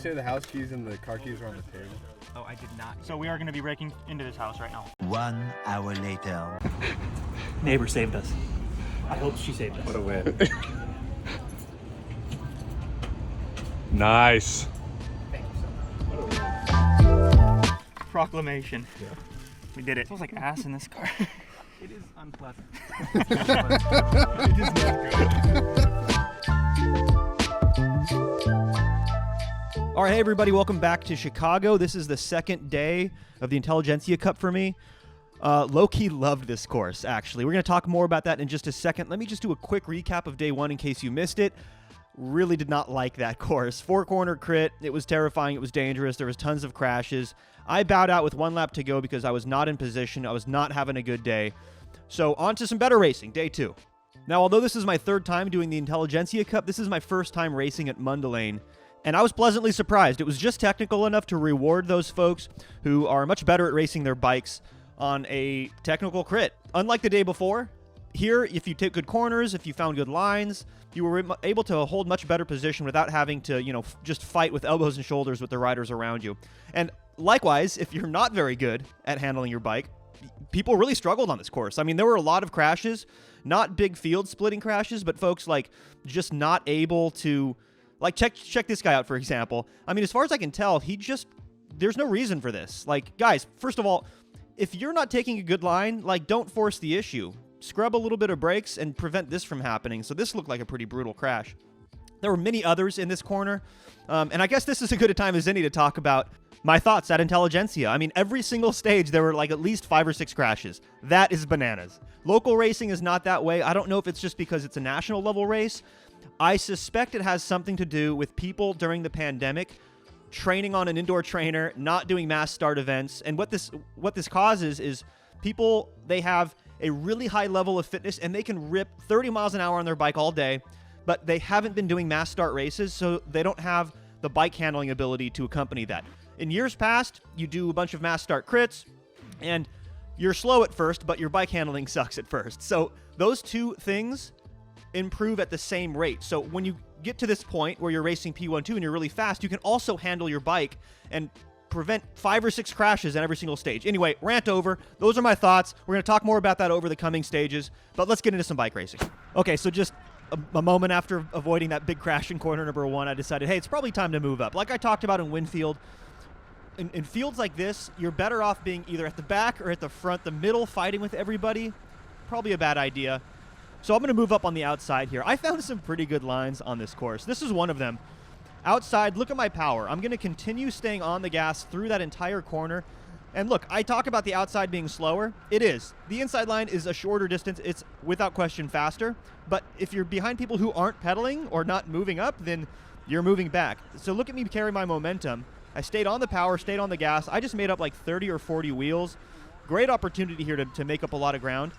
say the house keys and the car keys were on the table? Oh, I did not. So we are going to be breaking into this house right now. 1 hour later. Neighbor saved us. I hope she saved us. What a win. Nice. Thank you so much. Proclamation. Yeah. We did it. It smells like ass in this car. It is unpleasant. It is not good. All right, hey everybody, welcome back to Chicago. This is the second day of the Intelligentsia Cup for me. Low-key loved this course, actually. We're going to talk more about that in just a second. Let me just do a quick recap of day one in case you missed it. Really did not like that course. Four-corner crit. It was terrifying. It was dangerous. There was tons of crashes. I bowed out with one lap to go because I was not in position. I was not having a good day. So on to some better racing, day two. Now, although this is my third time doing the Intelligentsia Cup, this is my first time racing at Mundelein. And I was pleasantly surprised. It was just technical enough to reward those folks who are much better at racing their bikes on a technical crit. Unlike the day before, here, if you take good corners, if you found good lines, you were able to hold much better position without having to, just fight with elbows and shoulders with the riders around you. And likewise, if you're not very good at handling your bike, people really struggled on this course. I mean, there were a lot of crashes, not big field splitting crashes, but folks just not able to... check this guy out, for example. I mean, as far as I can tell, there's no reason for this. Guys, first of all, if you're not taking a good line, don't force the issue. Scrub a little bit of brakes and prevent this from happening. So this looked like a pretty brutal crash. There were many others in this corner. And I guess this is as good a time as any to talk about my thoughts at Intelligentsia. I mean, every single stage, there were at least 5 or 6 crashes. That is bananas. Local racing is not that way. I don't know if it's just because it's a national level race. I suspect it has something to do with people during the pandemic training on an indoor trainer, not doing mass start events. And what this causes is people, they have a really high level of fitness and they can rip 30 miles an hour on their bike all day, but they haven't been doing mass start races, so they don't have the bike handling ability to accompany that. In years past, you do a bunch of mass start crits and you're slow at first, but your bike handling sucks at first. So those two things improve at the same rate. So when you get to this point where you're racing P12 and you're really fast, you can also handle your bike and prevent 5 or 6 crashes at every single stage. Anyway, rant over. Those are my thoughts. We're going to talk more about that over the coming stages, but let's get into some bike racing. Okay, so just a moment after avoiding that big crash in corner number 1, I decided, hey, it's probably time to move up. Like I talked about in Winfield, in fields like this, you're better off being either at the back or at the front. The middle, fighting with everybody, probably a bad idea. So I'm going to move up on the outside here. I found some pretty good lines on this course. This is one of them. Outside, look at my power. I'm going to continue staying on the gas through that entire corner. And look, I talk about the outside being slower. It is. The inside line is a shorter distance. It's without question faster. But if you're behind people who aren't pedaling or not moving up, then you're moving back. So look at me carry my momentum. I stayed on the power, stayed on the gas. I just made up 30 or 40 wheels. Great opportunity here to make up a lot of ground.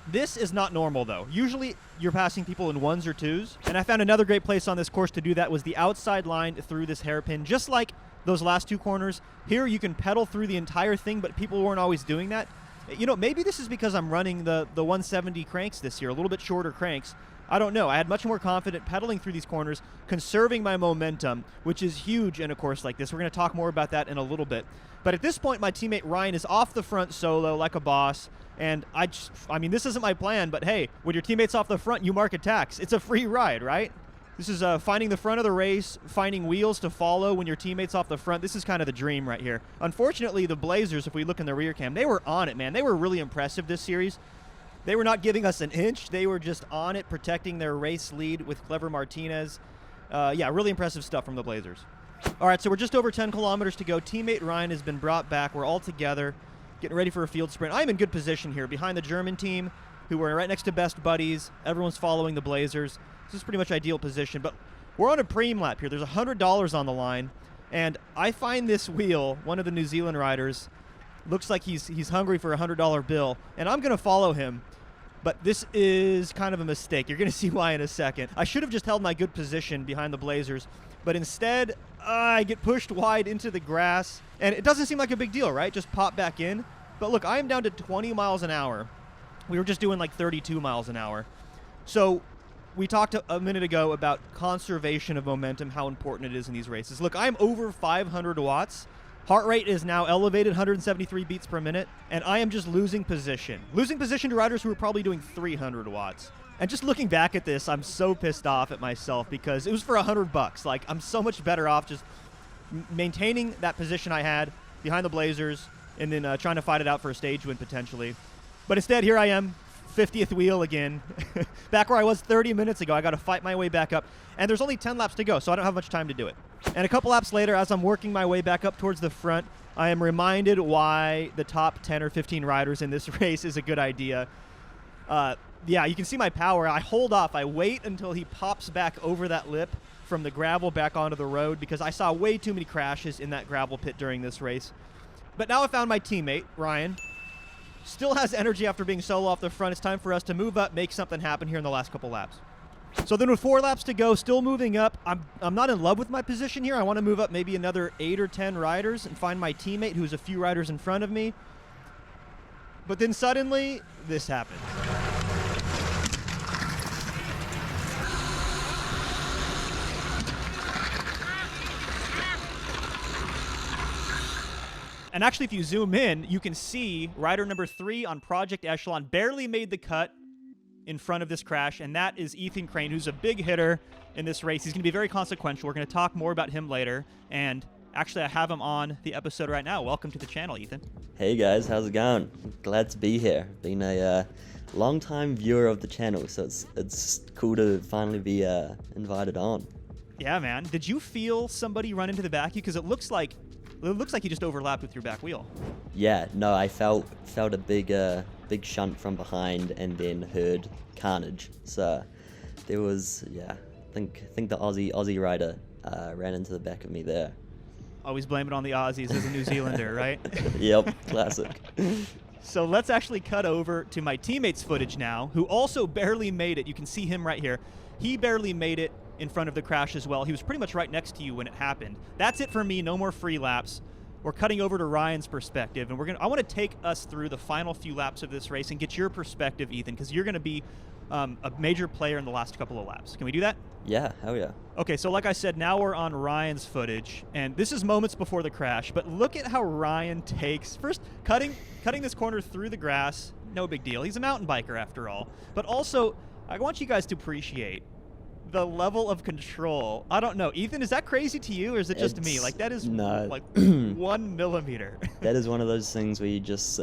This is not normal, though. Usually, you're passing people in 1s or 2s, and I found another great place on this course to do that was the outside line through this hairpin. Just like those last 2 corners, here you can pedal through the entire thing, but people weren't always doing that. Maybe this is because I'm running the 170 cranks this year, a little bit shorter cranks. I don't know. I had much more confident pedaling through these corners, conserving my momentum, which is huge in a course like this. We're going to talk more about that in a little bit. But at this point, my teammate Ryan is off the front solo like a boss. And I mean, this isn't my plan, but hey, when your teammate's off the front, you mark attacks. It's a free ride, right? This is finding the front of the race, finding wheels to follow when your teammate's off the front. This is kind of the dream right here. Unfortunately, the Blazers, if we look in the rear cam, they were on it, man. They were really impressive this series. They were not giving us an inch. They were just on it, protecting their race lead with Clever Martinez. Yeah, really impressive stuff from the Blazers. All right, so we're just over 10 kilometers to go. Teammate Ryan has been brought back. We're all together, getting ready for a field sprint. I'm in good position here behind the German team, who are right next to best buddies. Everyone's following the Blazers. This is pretty much ideal position, but we're on a preem lap here. There's $100 on the line, and I find this wheel, one of the New Zealand riders, looks like he's hungry for a $100 bill, and I'm going to follow him. But this is kind of a mistake. You're going to see why in a second. I should have just held my good position behind the Blazers, but instead I get pushed wide into the grass, and it doesn't seem like a big deal, right? Just pop back in. But look, I am down to 20 miles an hour. We were just doing 32 miles an hour. So we talked a minute ago about conservation of momentum, how important it is in these races. Look, I'm over 500 watts. Heart rate is now elevated, 173 beats per minute, and I am just losing position. Losing position to riders who are probably doing 300 watts. And just looking back at this, I'm so pissed off at myself because it was for $100. Like, I'm so much better off just maintaining that position I had behind the Blazers and then trying to fight it out for a stage win potentially. But instead, here I am, 50th wheel again. Back where I was 30 minutes ago. I got to fight my way back up. And there's only 10 laps to go, so I don't have much time to do it. And a couple laps later, as I'm working my way back up towards the front, I am reminded why the top 10 or 15 riders in this race is a good idea. Yeah, you can see my power. I hold off. I wait until he pops back over that lip from the gravel back onto the road because I saw way too many crashes in that gravel pit during this race. But now I found my teammate, Ryan. Still has energy after being solo off the front. It's time for us to move up, make something happen here in the last couple laps. So then with 4 laps to go, still moving up. I'm not in love with my position here. I want to move up maybe another 8 or 10 riders and find my teammate who's a few riders in front of me. But then suddenly, this happens. And actually, if you zoom in, you can see rider number 3 on Project Echelon barely made the cut in front of this crash, and that is Ethan Crane, who's a big hitter in this race. He's going to be very consequential. We're going to talk more about him later, and actually, I have him on the episode right now. Welcome to the channel, Ethan. Hey guys, how's it going? Glad to be here. Been a long-time viewer of the channel, so it's cool to finally be invited on. Yeah, man. Did you feel somebody run into the back of you? Because it looks like you just overlapped with your back wheel. Yeah, no, I felt a big shunt from behind and then heard carnage. So there was, yeah, I think the Aussie rider ran into the back of me there. Always blame it on the Aussies as a New Zealander, right? Yep, classic. So let's actually cut over to my teammate's footage now, who also barely made it. You can see him right here. He barely made it in front of the crash as well. He was pretty much right next to you when it happened. That's it for me. No more free laps. We're cutting over to Ryan's perspective, and I want to take us through the final few laps of this race and get your perspective, Ethan, because you're going to be a major player in the last couple of laps. Can we do that? Yeah, hell yeah. Okay, so like I said, now we're on Ryan's footage, and this is moments before the crash, but look at how Ryan takes, first cutting this corner through the grass, no big deal. He's a mountain biker after all. But also, I want you guys to appreciate the level of control. I don't know. Ethan, is that crazy to you, or is it just me? Like, that is like 1 millimeter. That is one of those things where you just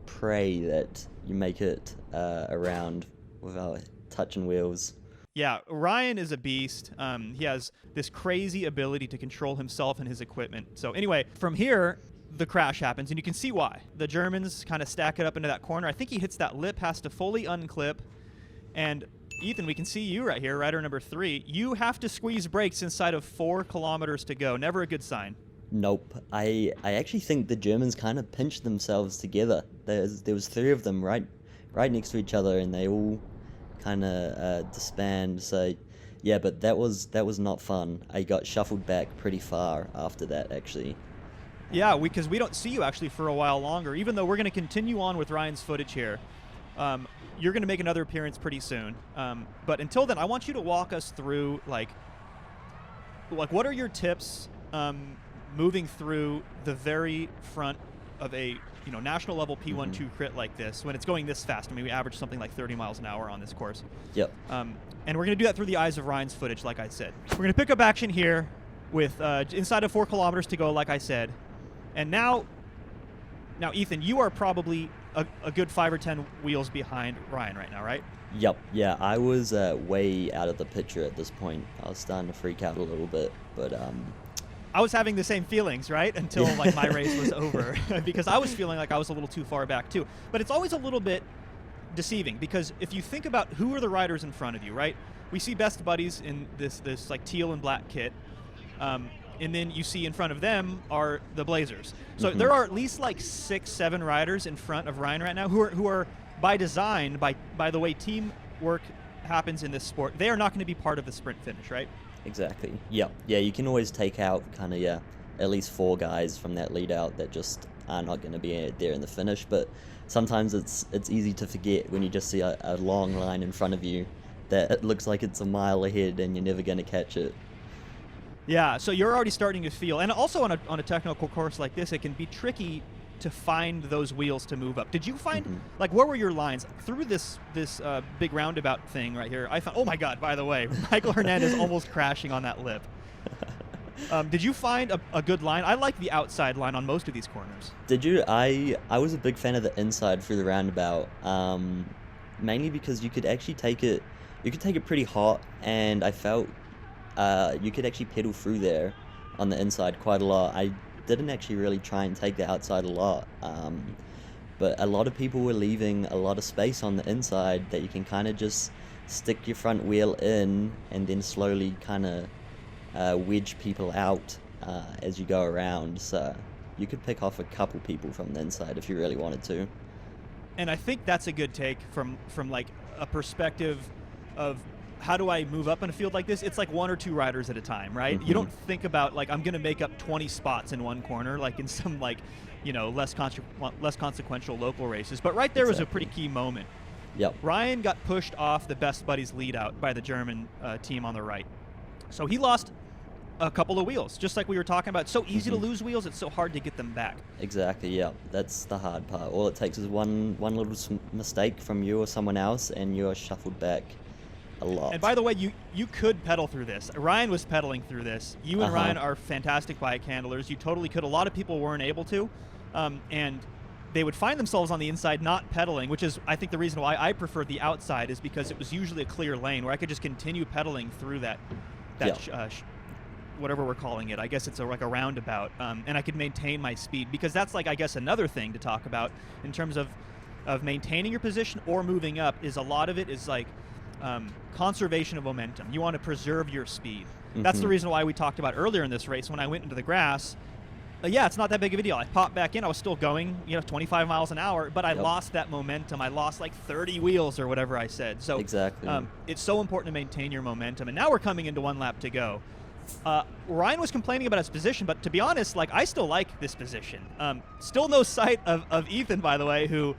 pray that you make it around without touching wheels. Yeah, Ryan is a beast. He has this crazy ability to control himself and his equipment. So anyway, from here, the crash happens, and you can see why. The Germans kind of stack it up into that corner. I think he hits that lip, has to fully unclip, and Ethan, we can see you right here, rider number 3. You have to squeeze brakes inside of 4 kilometers to go. Never a good sign. Nope. I actually think the Germans kind of pinched themselves together. There was 3 of them right next to each other, and they all kind of disband. So yeah, but that was not fun. I got shuffled back pretty far after that, actually. Yeah, because we don't see you actually for a while longer, even though we're going to continue on with Ryan's footage here. You're going to make another appearance pretty soon. But until then, I want you to walk us through, like what are your tips moving through the very front of a national level P12 crit like this when it's going this fast? I mean, we average something like 30 miles an hour on this course. Yep. And we're going to do that through the eyes of Ryan's footage, like I said. We're going to pick up action here with inside of 4 kilometers to go, like I said. And now, Ethan, you are probably a good 5 or 10 wheels behind Ryan right now, right? Yep. Yeah, I was way out of the picture at this point. I was starting to freak out a little bit, but I was having the same feelings, right, until like my race was over, because I was feeling like I was a little too far back too. But it's always a little bit deceiving, because if you think about who are the riders in front of you, right? We see best buddies in this like teal and black kit. And then you see in front of them are the Blazers. So there are at least like 6, 7 riders in front of Ryan right now who are by design, by the way teamwork happens in this sport, they are not going to be part of the sprint finish, right? Exactly. Yeah. Yeah, you can always take out kind of, at least 4 guys from that lead out that just are not going to be there in the finish. But sometimes it's easy to forget when you just see a long line in front of you that it looks like it's a mile ahead and you're never going to catch it. Yeah, so you're already starting to feel, and also on a technical course like this, it can be tricky to find those wheels to move up. Did you find, like, where were your lines through this big roundabout thing right here? I found, oh my God, by the way, Michael Hernandez almost crashing on that lip. Did you find a good line? I like the outside line on most of these corners. Did you? I was a big fan of the inside through the roundabout, mainly because you could actually take it pretty hot, and I felt you could actually pedal through there on the inside quite a lot. I didn't actually really try and take the outside a lot, but a lot of people were leaving a lot of space on the inside that you can kind of just stick your front wheel in and then slowly kind of wedge people out as you go around. So you could pick off a couple people from the inside if you really wanted to. And I think that's a good take from like a perspective of how do I move up in a field like this? It's like one or two riders at a time, right? You don't think about like I'm going to make up 20 spots in one corner like in some like, you know, less consequential local races. But right there was a pretty key moment. Yep. Ryan got pushed off the Best Buddies lead out by the German team on the right. So he lost a couple of wheels, just like we were talking about. It's so easy to lose wheels, it's so hard to get them back. Exactly, yeah. That's the hard part. All it takes is one little mistake from you or someone else, and you're shuffled back a lot. And by the way, you could pedal through this. Ryan was pedaling through this. You and Ryan are fantastic bike handlers. You totally could. A lot of people weren't able to, and they would find themselves on the inside not pedaling, which is, I think, the reason why I prefer the outside is because it was usually a clear lane where I could just continue pedaling through that whatever we're calling it. I guess it's like a roundabout, and I could maintain my speed, because that's like, I guess, another thing to talk about in terms of maintaining your position or moving up is a lot of it is like conservation of momentum. You want to preserve your speed. That's the reason why we talked about earlier in this race when I went into the grass. Yeah, it's not that big of a deal. I popped back in. I was still going, 25 miles an hour, but I lost that momentum. I lost like 30 wheels or whatever I said. So exactly. It's so important to maintain your momentum. And now we're coming into one lap to go. Ryan was complaining about his position, but to be honest, like, I still like this position. Still no sight of Ethan, by the way, who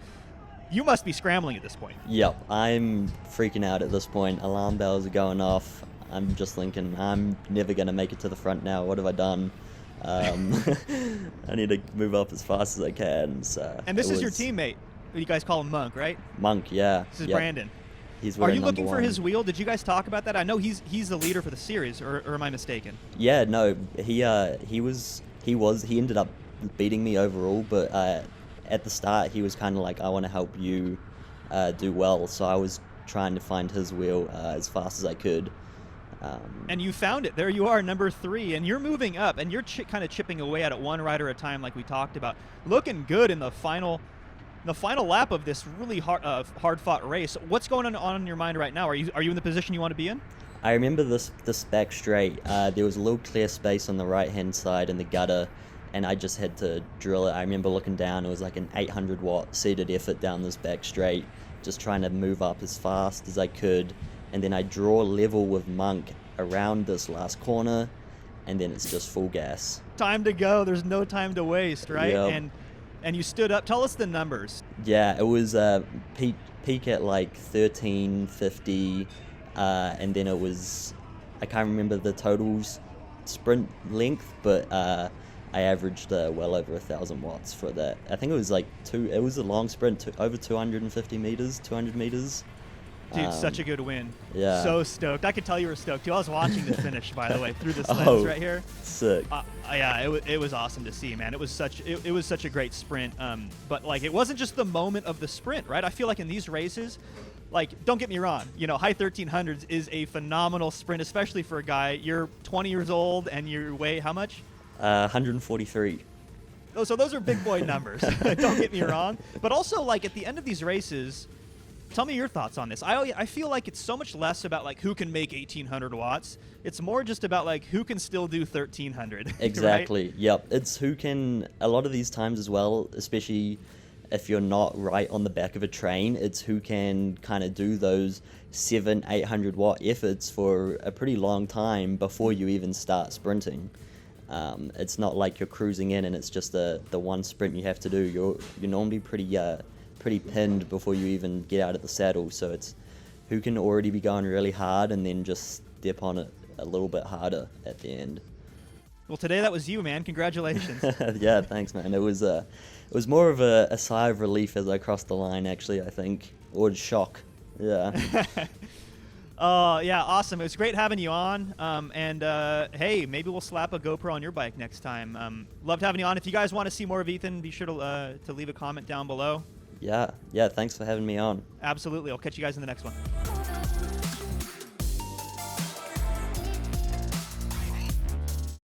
you must be scrambling at this point. Yep, I'm freaking out at this point. Alarm bells are going off. I'm just thinking, I'm never going to make it to the front now. What have I done? I need to move up as fast as I can. So and this is your teammate. You guys call him Monk, right? Monk, yeah. This is Brandon. He's Are you looking number for one. his wheel? Did you guys talk about that? I know he's the leader for the series, or am I mistaken? Yeah, no, he ended up beating me overall, but at the start he was kind of like, I want to help you do well, so I was trying to find his wheel as fast as I could. And you found it. There you are, number 3, and you're moving up, and you're kind of chipping away at it one rider at a time, like we talked about. Looking good in the final lap of this really hard-fought race. What's going on in your mind right now? Are you in the position you want to be in? I remember this back straight. There was a little clear space on the right-hand side in the gutter, and I just had to drill it. I remember looking down. It was like an 800-watt seated effort down this back straight, just trying to move up as fast as I could. And then I draw level with Monk around this last corner, and then it's just full gas. Time to go. There's no time to waste, right? Yep. And you stood up. Tell us the numbers. Yeah, it was peak at like 1350, and then it was, I can't remember the totals sprint length, but I averaged well over 1,000 watts for that. I think it was like it was a long sprint, over 250 meters, 200 meters. Dude, such a good win. Yeah. So stoked. I could tell you were stoked too. I was watching the finish, by the way, through this lens right here. Sick. Yeah, it was awesome to see, man. It was such a great sprint. But like, it wasn't just the moment of the sprint, right? I feel like in these races, like, don't get me wrong, high 1300s is a phenomenal sprint, especially for a guy. You're 20 years old and you weigh how much? 143. Oh, so those are big boy numbers. Don't get me wrong. But also, like, at the end of these races, tell me your thoughts on this. I feel like it's so much less about like who can make 1,800 watts. It's more just about like who can still do 1,300. Exactly. Right? Yep. It's who can. A lot of these times as well, especially if you're not right on the back of a train, it's who can kind of do those 700-800 watt efforts for a pretty long time before you even start sprinting. It's not like you're cruising in and it's just the one sprint you have to do. You're normally pretty pinned before you even get out of the saddle, so it's who can already be going really hard and then just step on it a little bit harder at the end. Well, today that was you, man. Congratulations. Yeah, thanks, man. It was more of a sigh of relief as I crossed the line, actually, I think, or shock. Yeah. Yeah, awesome. It was great having you on. Hey, maybe we'll slap a GoPro on your bike next time. Loved having you on. If you guys want to see more of Ethan, be sure to leave a comment down below. Yeah, thanks for having me on. Absolutely. I'll catch you guys in the next one.